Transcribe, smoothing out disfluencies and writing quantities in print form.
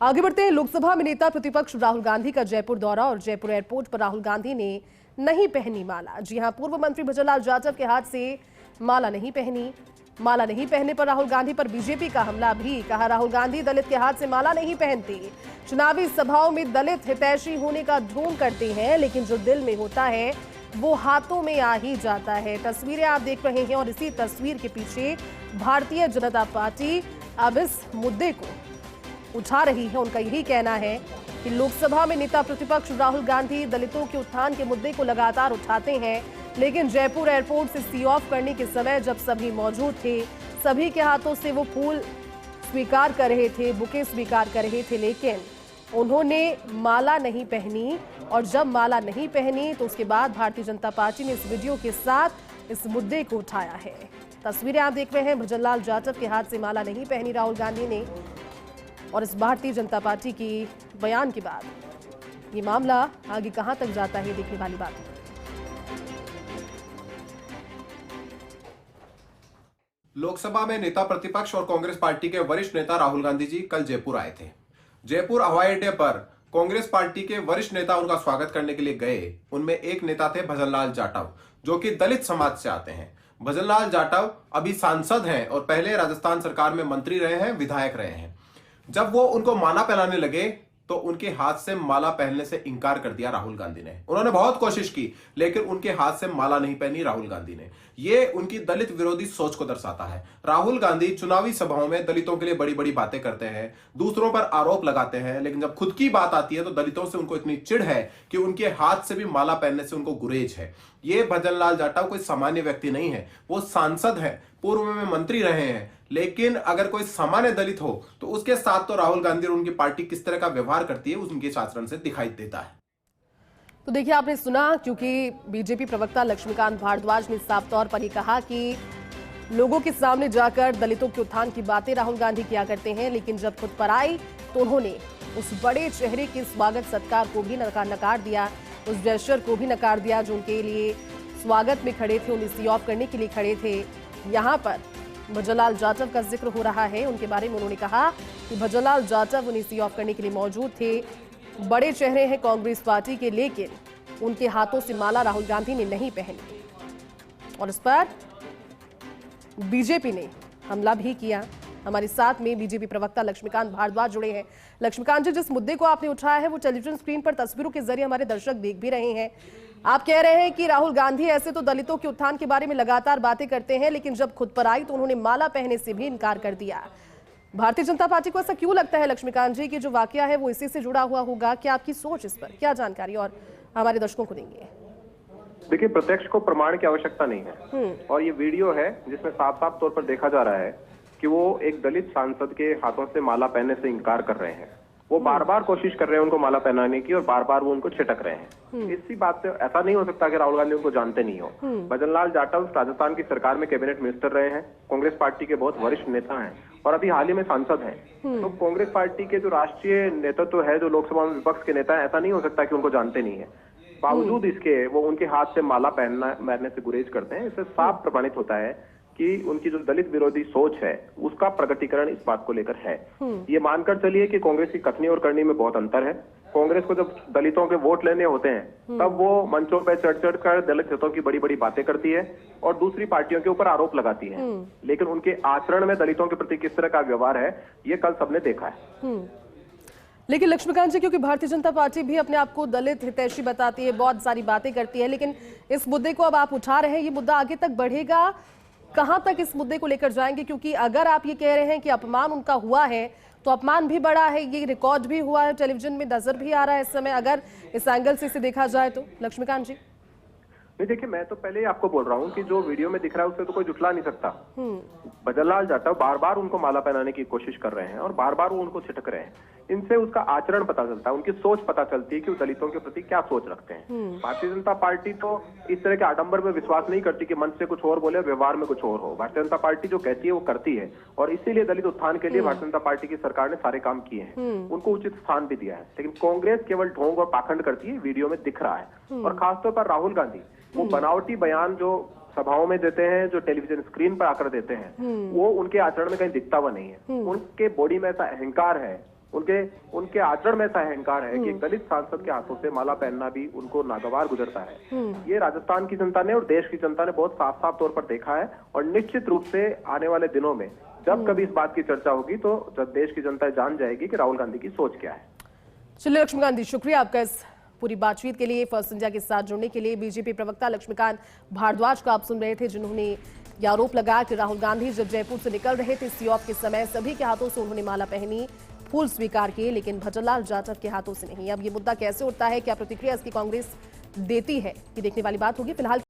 आगे बढ़ते हैं। लोकसभा में नेता प्रतिपक्ष राहुल गांधी का जयपुर दौरा और जयपुर एयरपोर्ट पर राहुल गांधी ने नहीं पहनी माला। जी हां, पूर्व मंत्री भजनलाल जाटव के हाथ से माला नहीं पहनी। माला नहीं पहनने पर राहुल गांधी पर बीजेपी का हमला भी। कहा, राहुल गांधी दलित के हाथ से माला नहीं पहनते। चुनावी सभाओं में दलित हितैषी होने का ढोंग करते हैं, लेकिन जो दिल में होता है वो हाथों में आ ही जाता है। तस्वीरें आप देख रहे हैं और इसी तस्वीर के पीछे भारतीय जनता पार्टी अब इस मुद्दे को उठा रही है। उनका यही कहना है कि लोकसभा में नेता प्रतिपक्ष राहुल गांधी दलितों के उत्थान के मुद्दे को लगातार उठाते हैं, लेकिन जयपुर एयरपोर्ट से सी ऑफ करने के समय जब सभी मौजूद थे, सभी के हाथों से वो फूल स्वीकार कर रहे थे, बुके स्वीकार कर रहे थे, लेकिन उन्होंने माला नहीं पहनी। और जब माला नहीं पहनी तो उसके बाद भारतीय जनता पार्टी ने इस वीडियो के साथ इस मुद्दे को उठाया है। तस्वीरें आप देख रहे हैं, भजनलाल जाटव के हाथ से माला नहीं पहनी राहुल गांधी ने। और इस भारतीय जनता पार्टी की बयान के बाद ये मामला आगे कहां तक जाता है, देखने वाली बात है। लोकसभा में नेता प्रतिपक्ष और कांग्रेस पार्टी के वरिष्ठ नेता राहुल गांधी जी कल जयपुर आए थे। जयपुर हवाई अड्डे पर कांग्रेस पार्टी के वरिष्ठ नेता उनका स्वागत करने के लिए गए। उनमें एक नेता थे भजनलाल जाटव, जो कि दलित समाज से आते हैं। भजनलाल जाटव अभी सांसद हैं और पहले राजस्थान सरकार में मंत्री रहे हैं, विधायक रहे हैं। जब वो उनको माला पहनाने लगे तो उनके हाथ से माला पहनने से इनकार कर दिया राहुल गांधी ने। उन्होंने बहुत कोशिश की, लेकिन उनके हाथ से माला नहीं पहनी राहुल गांधी ने। ये उनकी दलित विरोधी सोच को दर्शाता है। राहुल गांधी चुनावी सभाओं में दलितों के लिए बड़ी बड़ी बातें करते हैं, दूसरों पर आरोप लगाते हैं, लेकिन जब खुद की बात आती है तो दलितों से उनको इतनी चिढ़ है कि उनके हाथ से भी माला पहनने से उनको गुरेज है। ये भजनलाल जाटव कोई सामान्य व्यक्ति नहीं है, वो सांसद है, पूर्व में मंत्री रहे हैं। लेकिन अगर कोई सामान्य दलित हो तो उसके साथ तो राहुल गांधी और उनकी पार्टी किस तरह का व्यवहार करती है उनके आचरण से दिखाई देता है। तो देखिए, आपने सुना, क्योंकि बीजेपी प्रवक्ता लक्ष्मीकांत भारद्वाज ने साफ तौर पर ही कहा कि लोगों के सामने जाकर दलितों के उत्थान की बातें राहुल गांधी किया करते हैं, लेकिन जब खुद पर आई तो उन्होंने उस बड़े चेहरे के स्वागत सत्कार को भी नकार दिया, उस जेस्चर को भी नकार दिया जो उनके लिए स्वागत में खड़े थे, उन्हें सी ऑफ करने के लिए खड़े थे। यहाँ पर भजनलाल जाटव का जिक्र हो रहा है। उनके बारे में उन्होंने कहा कि भजनलाल जाटव उन्हें सी ऑफ करने के लिए मौजूद थे। बड़े चेहरे हैं कांग्रेस पार्टी के, लेकिन उनके हाथों से माला राहुल गांधी ने नहीं पहनी। और इस पर बीजेपी ने हमला भी किया। हमारे साथ में बीजेपी प्रवक्ता लक्ष्मीकांत भारद्वाज जुड़े हैं। लक्ष्मीकांत जी, जिस मुद्दे को आपने उठाया है वो टेलीविजन स्क्रीन पर तस्वीरों के जरिए हमारे दर्शक देख भी रहे हैं। आप कह रहे हैं कि राहुल गांधी ऐसे तो दलितों के उत्थान के बारे में लगातार बातें करते हैं, लेकिन जब खुद पर आई तो उन्होंने माला पहनने से भी इनकार कर दिया। भारतीय जनता पार्टी को ऐसा क्यों लगता है लक्ष्मीकांत जी कि जो वाकया है वो इसी से जुड़ा हुआ होगा? क्या आपकी सोच इस पर, क्या जानकारी और हमारे दर्शकों को देंगे? देखिए, प्रत्यक्ष को प्रमाण की आवश्यकता नहीं है और ये वीडियो है जिसमें साफ साफ तौर पर देखा जा रहा है कि वो एक दलित सांसद के हाथों से माला पहनने से इनकार कर रहे हैं। वो बार बार कोशिश कर रहे हैं उनको माला पहनाने की और बार बार वो उनको छिटक रहे हैं। इसी बात से ऐसा नहीं हो सकता कि राहुल गांधी उनको जानते नहीं हो। भजनलाल जाटव राजस्थान की सरकार में कैबिनेट मिनिस्टर रहे हैं, कांग्रेस पार्टी के बहुत वरिष्ठ नेता हैं और अभी हाल ही में सांसद हैं। तो कांग्रेस पार्टी के जो राष्ट्रीय नेतृत्व है, जो लोकसभा में विपक्ष के नेता है, ऐसा नहीं हो सकता कि उनको जानते नहीं है। बावजूद इसके वो उनके हाथ से माला पहनने से गुरेज करते हैं। इससे साफ प्रमाणित होता है कि उनकी जो दलित विरोधी सोच है उसका प्रकटीकरण इस बात को लेकर है। ये मानकर चलिए कि कांग्रेस की कथनी और करनी में बहुत अंतर है। कांग्रेस को जब दलितों के वोट लेने होते हैं तब वो मंचों पर चढ़ कर दलित हितों की बड़ी बड़ी बातें करती है और दूसरी पार्टियों के ऊपर आरोप लगाती है, लेकिन उनके आचरण में दलितों के प्रति किस तरह का व्यवहार है ये कल सबने देखा है। लेकिन लक्ष्मीकांत जी, क्योंकि भारतीय जनता पार्टी भी अपने आप को दलित हितैषी बताती है, बहुत सारी बातें करती है, लेकिन इस मुद्दे को अब आप उठा रहे हैं, ये मुद्दा आगे तक बढ़ेगा, कहां तक इस मुद्दे को लेकर जाएंगे? क्योंकि अगर आप ये कह रहे हैं कि अपमान उनका हुआ है तो अपमान भी बड़ा है, ये रिकॉर्ड भी हुआ है, टेलीविजन में नजर भी आ रहा है इस समय, अगर इस एंगल से इसे देखा जाए तो। लक्ष्मीकांत जी, नहीं, देखिए, मैं तो पहले ही आपको बोल रहा हूँ कि जो वीडियो में दिख रहा है उससे तो कोई जुटला नहीं सकता। भजनलाल जाटव बार बार उनको माला पहनाने की कोशिश कर रहे हैं और बार बार वो उनको छिटक रहे हैं। इनसे उसका आचरण पता चलता है, उनकी सोच पता चलती है कि वो दलितों के प्रति क्या सोच रखते हैं। भारतीय जनता पार्टी तो इस तरह के आडंबर में विश्वास नहीं करती कि मन से कुछ और बोले, व्यवहार में कुछ और हो। भारतीय जनता पार्टी जो कहती है वो करती है और इसीलिए दलित उत्थान के लिए भारतीय जनता पार्टी की सरकार ने सारे काम किए हैं, उनको उचित स्थान भी दिया है। लेकिन कांग्रेस केवल ढोंग और पाखंड करती है, वीडियो में दिख रहा है। और खासतौर पर राहुल गांधी वो बनावटी बयान जो सभाओं में देते हैं, जो टेलीविजन स्क्रीन पर आकर देते हैं, वो उनके आचरण में कहीं दिखता हुआ नहीं है। उनके बॉडी में ऐसा अहंकार है उनके आचरण में ऐसा अहंकार है कि एक दलित सांसद के हाथों से माला पहनना भी उनको नागवार गुजरता है। ये राजस्थान की जनता ने और देश की जनता ने बहुत साफ साफ तौर पर देखा है और निश्चित रूप से आने वाले दिनों में जब कभी इस बात की चर्चा होगी तो जब देश की जनता जान जाएगी कि राहुल गांधी की सोच क्या है। चलिए लक्ष्मीकांत जी, शुक्रिया आपका इस पूरी बातचीत के लिए, फर्स्ट इंडिया के साथ जुड़ने के लिए। बीजेपी प्रवक्ता लक्ष्मीकांत भारद्वाज को आप सुन रहे थे, जिन्होंने ये आरोप लगाया कि राहुल गांधी जब जयपुर से निकल रहे थे सीओप के समय सभी के हाथों से उन्होंने माला पहनी, फूल स्वीकार किए, लेकिन भजनलाल जाटव के हाथों से नहीं। अब ये मुद्दा कैसे उठता है, क्या प्रतिक्रिया इसकी कांग्रेस देती है, ये देखने वाली बात होगी। फिलहाल